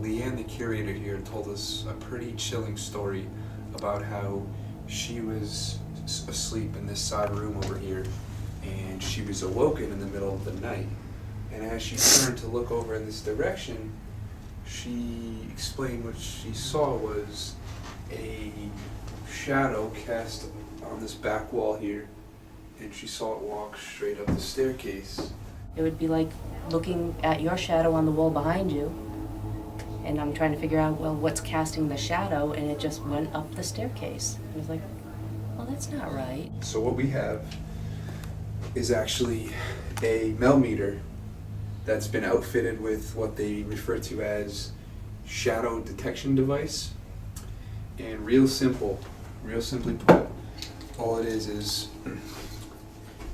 Leanne, the curator here, told us a pretty chilling story about how she was asleep in this side room over here, and she was awoken in the middle of the night. And as she turned to look over in this direction, she explained what she saw was a shadow cast on this back wall here, and she saw it walk straight up the staircase. It would be like looking at your shadow on the wall behind you, and I'm trying to figure out, well, what's casting the shadow, and it just went up the staircase. I was like, well, that's not right. So what we have is actually a millimeter that's been outfitted with what they refer to as shadow detection device. And real simply put, all it is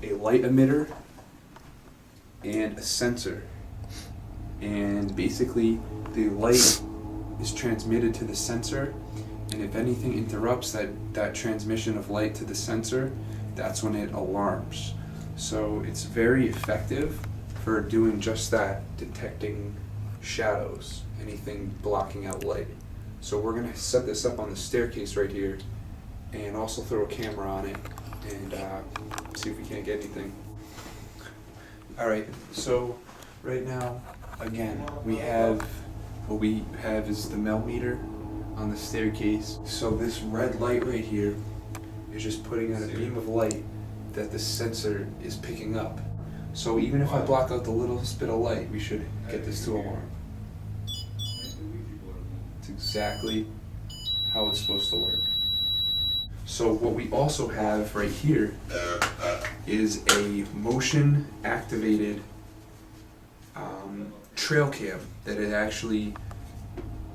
a light emitter and a sensor. And basically the light is transmitted to the sensor, and if anything interrupts that transmission of light to the sensor, that's when it alarms. So it's very effective for doing just that, detecting shadows, anything blocking out light. So we're gonna set this up on the staircase right here, and also throw a camera on it, and see if we can't get anything. All right, so right now, again, what we have is the millimeter on the staircase. So this red light right here is just putting out a beam of light that the sensor is picking up. So even if I block out the littlest bit of light, we should get this to alarm. It's exactly how it's supposed to work. So what we also have right here is a motion activated trail cam that it actually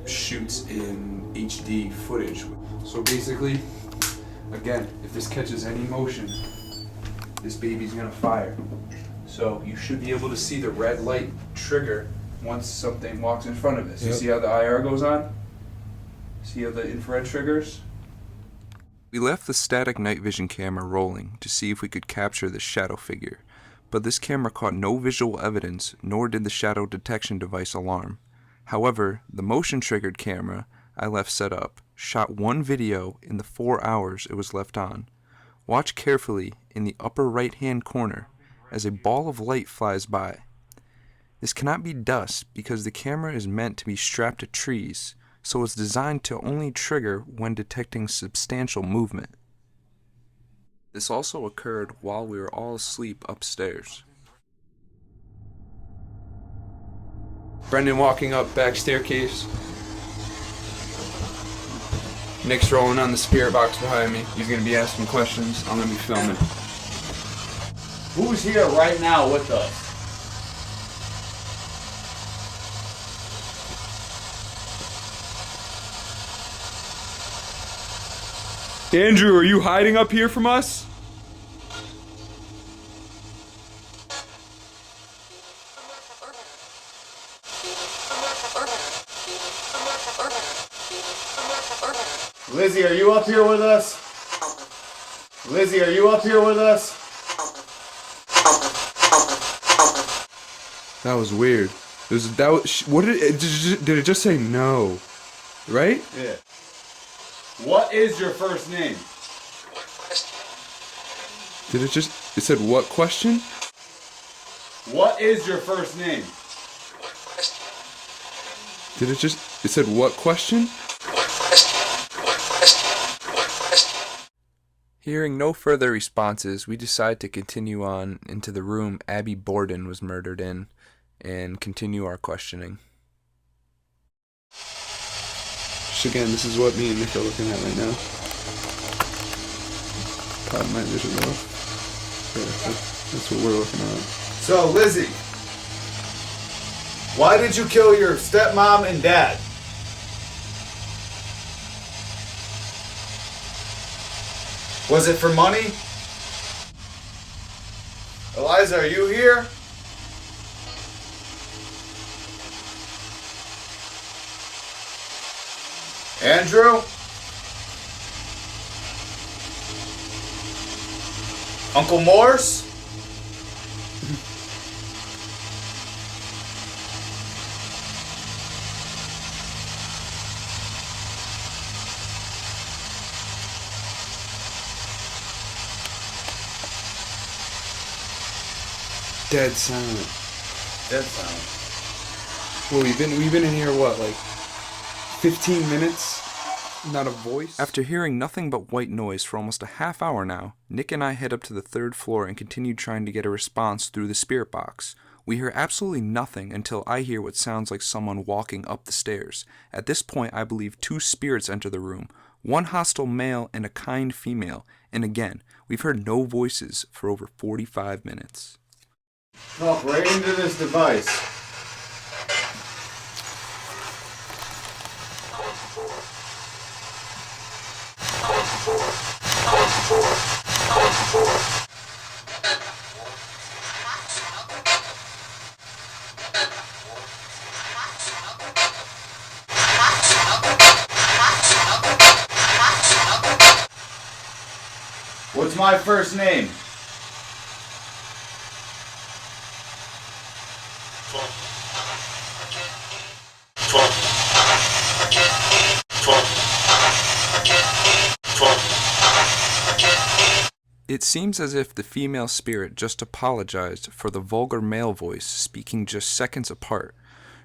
shoots in HD footage. So basically, again, if this catches any motion, this baby's gonna fire. So you should be able to see the red light trigger once something walks in front of us. Yep. You see how the IR goes on? See how the infrared triggers? We left the static night vision camera rolling to see if we could capture the shadow figure, but this camera caught no visual evidence, nor did the shadow detection device alarm. However, the motion-triggered camera I left set up shot one video in the 4 hours it was left on. Watch carefully in the upper right-hand corner as a ball of light flies by. This cannot be dust because the camera is meant to be strapped to trees, so it's designed to only trigger when detecting substantial movement. This also occurred while we were all asleep upstairs. Brendan walking up back staircase. Nick's rolling on the spirit box behind me. He's gonna be asking questions. I'm gonna be filming. Who's here right now with us? Andrew, are you hiding up here from us? Lizzie, are you up here with us? Lizzie, are you up here with us? That was weird. What did it just say no? Right? Yeah. What is your first name? It said what question? What is your first name? It said what question? Hearing no further responses, we decide to continue on into the room Abby Borden was murdered in and continue our questioning. So again, this is what me and Nick are looking at right now. Pod night vision off. Yeah, that's what we're looking at. So, Lizzie, why did you kill your stepmom and dad? Was it for money? Eliza, are you here? Andrew? Uncle Morse? dead silent. Dead silent. Well, we've been in here, what, like 15 minutes? Not a voice? After hearing nothing but white noise for almost a half hour now, Nick and I head up to the 3rd floor and continue trying to get a response through the spirit box. We hear absolutely nothing until I hear what sounds like someone walking up the stairs. At this point, I believe 2 spirits enter the room, one hostile male and a kind female, and again, we've heard no voices for over 45 minutes. Talk right into this device. What's my first name? It seems as if the female spirit just apologized for the vulgar male voice speaking just seconds apart.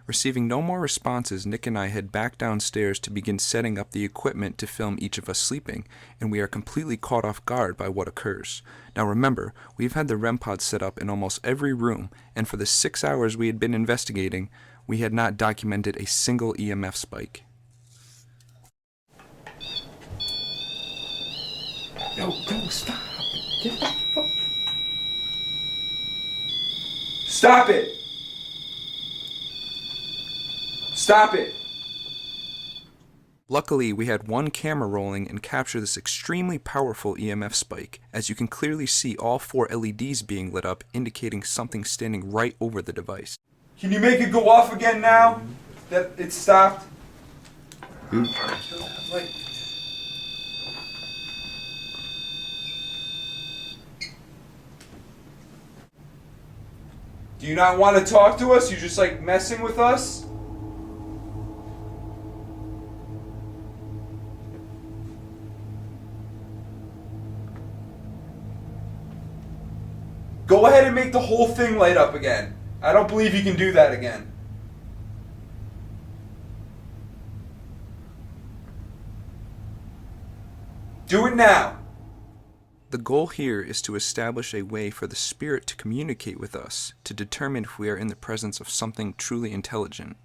Receiving no more responses, Nick and I head back downstairs to begin setting up the equipment to film each of us sleeping, and we are completely caught off guard by what occurs. Now remember, we've had the Rem Pod set up in almost every room, and for the 6 hours we had been investigating, we had not documented a single EMF spike. Yo, stop. Get the fuck. Stop it! Stop it! Luckily, we had one camera rolling and captured this extremely powerful EMF spike, as you can clearly see all 4 LEDs being lit up, indicating something standing right over the device. Can you make it go off again now that it stopped? Like, do you not want to talk to us? You're just like messing with us? Go ahead and make the whole thing light up again. I don't believe you can do that again. Do it now. The goal here is to establish a way for the spirit to communicate with us, to determine if we are in the presence of something truly intelligent.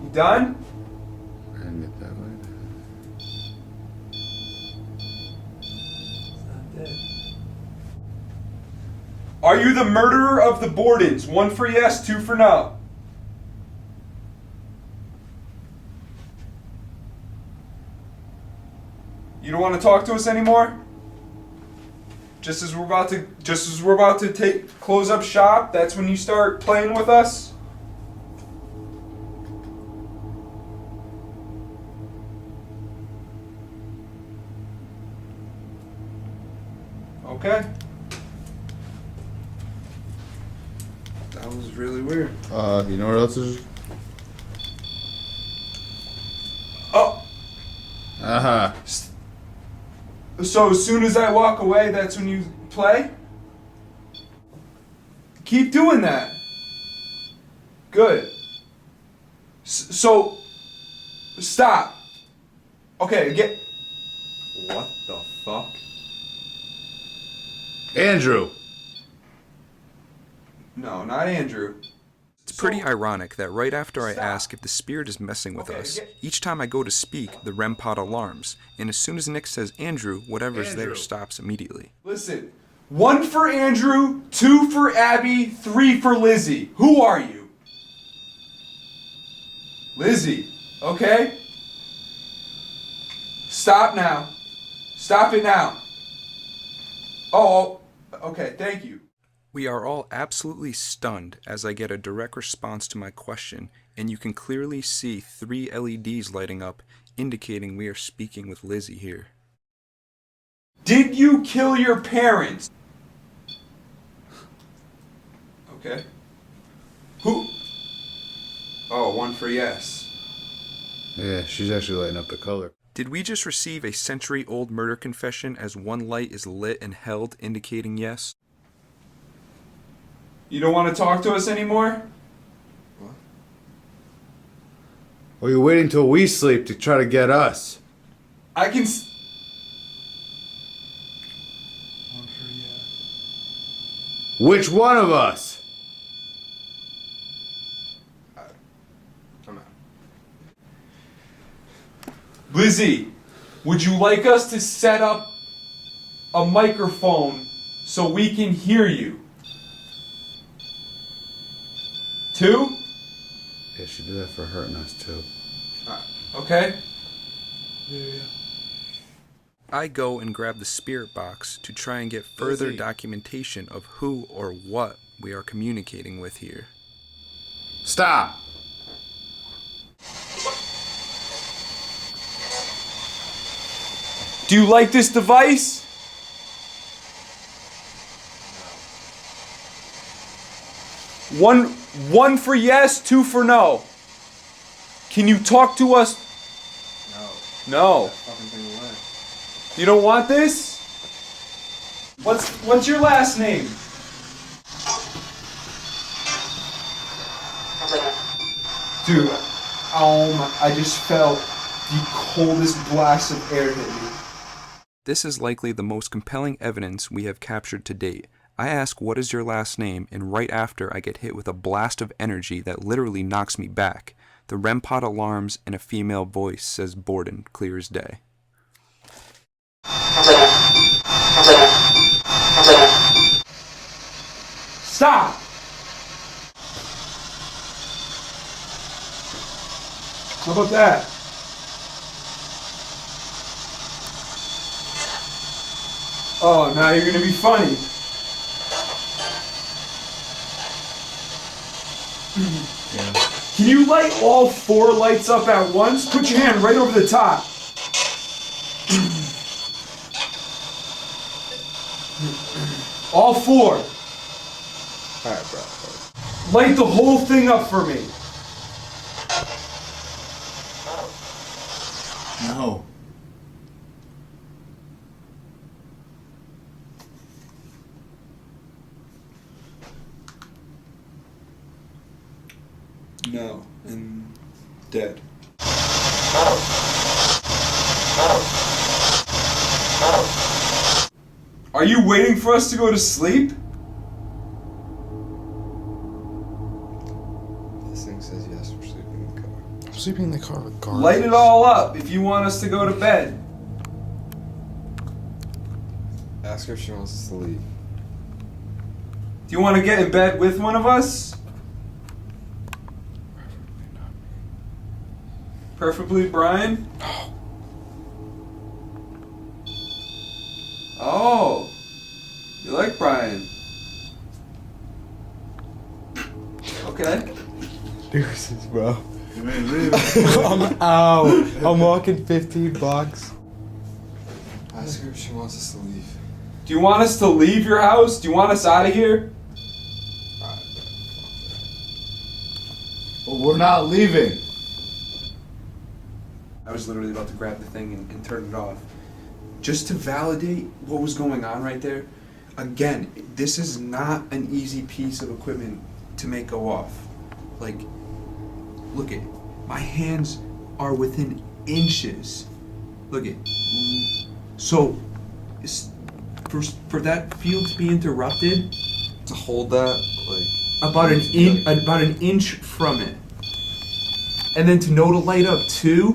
You done? I didn't get that way. Are you the murderer of the Bordens? 1 for yes, 2 for no. You don't want to talk to us anymore? Just as we're about to close up shop, that's when you start playing with us? Okay. That was really weird. You know what else is? Oh! Uh-huh. So as soon as I walk away, that's when you play? Keep doing that. Good. So, stop. Okay, get... What the fuck? Andrew! No, not Andrew. It's pretty ironic that right after I ask if the spirit is messing with Okay, us, each time I go to speak, the Rem Pod alarms, and as soon as Nick says Andrew, whatever's there Andrew. stops immediately. Listen, 1 for Andrew, 2 for Abby, 3 for Lizzie. Who are you? Lizzie, okay? Stop now. Stop it now. Oh, okay, thank you. We are all absolutely stunned as I get a direct response to my question, and you can clearly see 3 LEDs lighting up, indicating we are speaking with Lizzie here. Did you kill your parents? Okay. Who? Oh, 1 for yes. Yeah, she's actually lighting up the color. Did we just receive a century-old murder confession as one light is lit and held, indicating yes? You don't want to talk to us anymore? Or you're waiting till we sleep to try to get us? I can Which one of us? I'm out. Lizzie, would you like us to set up a microphone so we can hear you? 2? Yeah, she did that for hurting us too. Okay. I go and grab the spirit box to try and get further Lizzie. documentation of who or what we are communicating with here. Stop! Do you like this device? One for yes, 2 for no. Can you talk to us? No. Fucking thing away. You don't want this? What's your last name? Dude, I just felt the coldest blast of air hit me. This is likely the most compelling evidence we have captured to date. I ask what is your last name, and right after I get hit with a blast of energy that literally knocks me back. The Rem Pod alarms and a female voice says Borden, clear as day. Stop! How about that? Oh, now you're gonna be funny. Can you light all 4 lights up at once? Put your hand right over the top. All 4. Alright, bro. Light the whole thing up for me. No. No, and dead. Are you waiting for us to go to sleep? This thing says yes, we're sleeping in the car. I'm sleeping in the car regardless. Light it all up if you want us to go to bed. Ask her if she wants us to leave. Do you want to get in bed with one of us? Preferably Brian? No. Oh. You like Brian? Okay. Deuces, bro. You may leave. I'm out. I'm walking 15 blocks. Ask her if she wants us to leave. Do you want us to leave your house? Do you want us out of here? But we're not leaving. I was literally about to grab the thing and turn it off. Just to validate what was going on right there. Again, this is not an easy piece of equipment to make go off. Like, look at, my hands are within inches. Look at, so for that field to be interrupted, To hold that, like, about an inch from it, and then to know to light up 2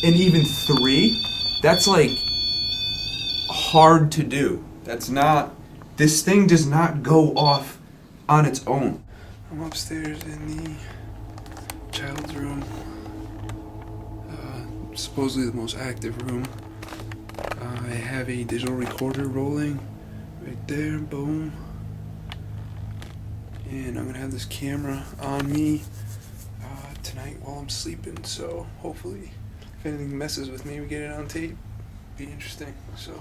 and even 3, that's like hard to do. That's not, this thing does not go off on its own. I'm upstairs in the child's room. Supposedly the most active room. I have a digital recorder rolling right there, boom. And I'm gonna have this camera on me tonight while I'm sleeping, so hopefully if anything messes with me, we get it on tape. Be interesting, so.